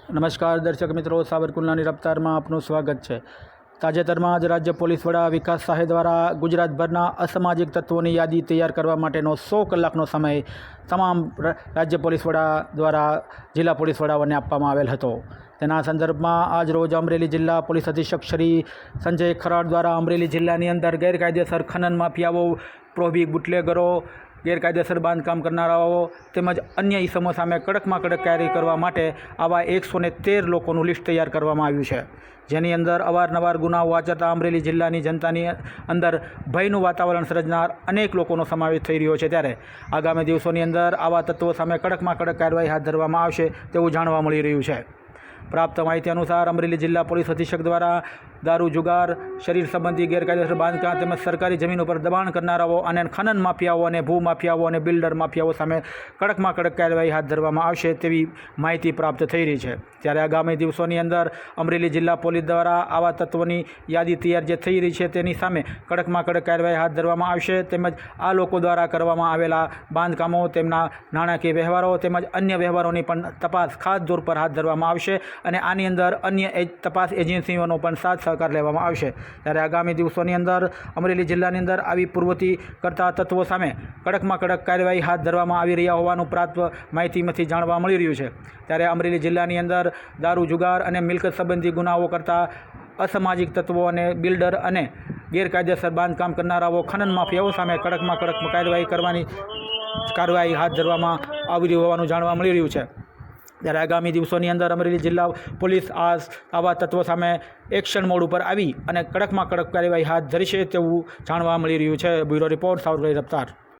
નમસ્કાર દર્શક મિત્રો, સાવરકુંડલાની રફતારમાં આપનું સ્વાગત છે। તાજેતરમાં જ રાજ્ય પોલીસ વડા વિકાસ સાહે દ્વારા ગુજરાતભરના અસામાજિક તત્વોની યાદી તૈયાર કરવા માટેનો 100 કલાકનો સમય તમામ રાજ્ય પોલીસ વડા દ્વારા જિલ્લા પોલીસ વડાઓને આપવામાં આવેલ હતો। તેના સંદર્ભમાં આજ રોજ અમરેલી જિલ્લા પોલીસ અધિક્ષક શ્રી સંજય ખરાડ દ્વારા અમરેલી જિલ્લાની અંદર ગેરકાયદેસર ખનન માફિયાઓ, પ્રોહિબિટ બુટલેગરો, ગેરકાયદેસર બાંધકામ કરનારાઓ તેમજ અન્ય ઇસમો સામે કડકમાં કડક કાર્યવાહી કરવા માટે આવા 113 લોકોનું લિસ્ટ તૈયાર કરવામાં આવ્યું છે, જેની અંદર અવારનવાર ગુનાઓ આચરતા અમરેલી જિલ્લાની જનતાની અંદર ભયનું વાતાવરણ સર્જનાર અનેક લોકોનો સમાવેશ થઈ રહ્યો છે। ત્યારે આગામી દિવસોની અંદર આવા તત્વો સામે કડકમાં કડક કાર્યવાહી હાથ ધરવામાં આવશે તેવું જાણવા મળી રહ્યું છે। પ્રાપ્ત માહિતી અનુસાર અમરેલી જિલ્લા પોલીસ અધિક્ષક દ્વારા દારૂ જુગાર, શરીર સંબંધી ગેરકાયદેસર બાંધકામ તેમજ સરકારી જમીન ઉપર દબાણ કરનારાઓ અને ખનન માફિયાઓ અને ભૂ માફિયાઓ અને બિલ્ડર માફિયાઓ સામે કડકમાં કડક કાર્યવાહી હાથ ધરવામાં આવશે તેવી માહિતી પ્રાપ્ત થઈ રહી છે। ત્યારે આગામી દિવસોની અંદર અમરેલી જિલ્લા પોલીસ દ્વારા આવા તત્વોની યાદી તૈયાર જે થઈ રહી છે તેની સામે કડકમાં કડક કાર્યવાહી હાથ ધરવામાં આવશે, તેમજ આ લોકો દ્વારા કરવામાં આવેલા બાંધકામો, તેમના નાણાકીય વ્યવહારો તેમજ અન્ય વ્યવહારોની પણ તપાસ ખાસ જોર પર હાથ ધરવામાં આવશે અને આની અંદર અન્ય તપાસ એજન્સીઓનો પણ સાથ સહકાર લેવામાં આવશે। ત્યારે આગામી દિવસોની અંદર અમરેલી જિલ્લાની અંદર આવી પ્રવૃત્તિ કરતા તત્વો સામે કડકમાં કડક કાર્યવાહી હાથ ધરવામાં આવી રહ્યા હોવાનું પ્રાપ્ત માહિતીમાંથી જાણવા મળી રહ્યું છે। ત્યારે અમરેલી જિલ્લાની અંદર દારૂ જુગાર અને મિલકત સંબંધી ગુનાઓ કરતા અસામાજિક તત્વો અને બિલ્ડર અને ગેરકાયદેસર બાંધકામ કરનારાઓ, ખનન માફિયાઓ સામે કડકમાં કડક કાર્યવાહી હાથ ધરવામાં આવી રહી હોવાનું જાણવા મળી રહ્યું છે। ત્યારે આગામી દિવસોની અંદર અમરેલી જિલ્લા પોલીસ આવા તત્વો સામે એક્શન મોડ ઉપર આવી અને કડકમાં કડક કાર્યવાહી હાથ ધરશે તેવું જાણવા મળી રહ્યું છે। Bureau report, Savarkundla રફતાર।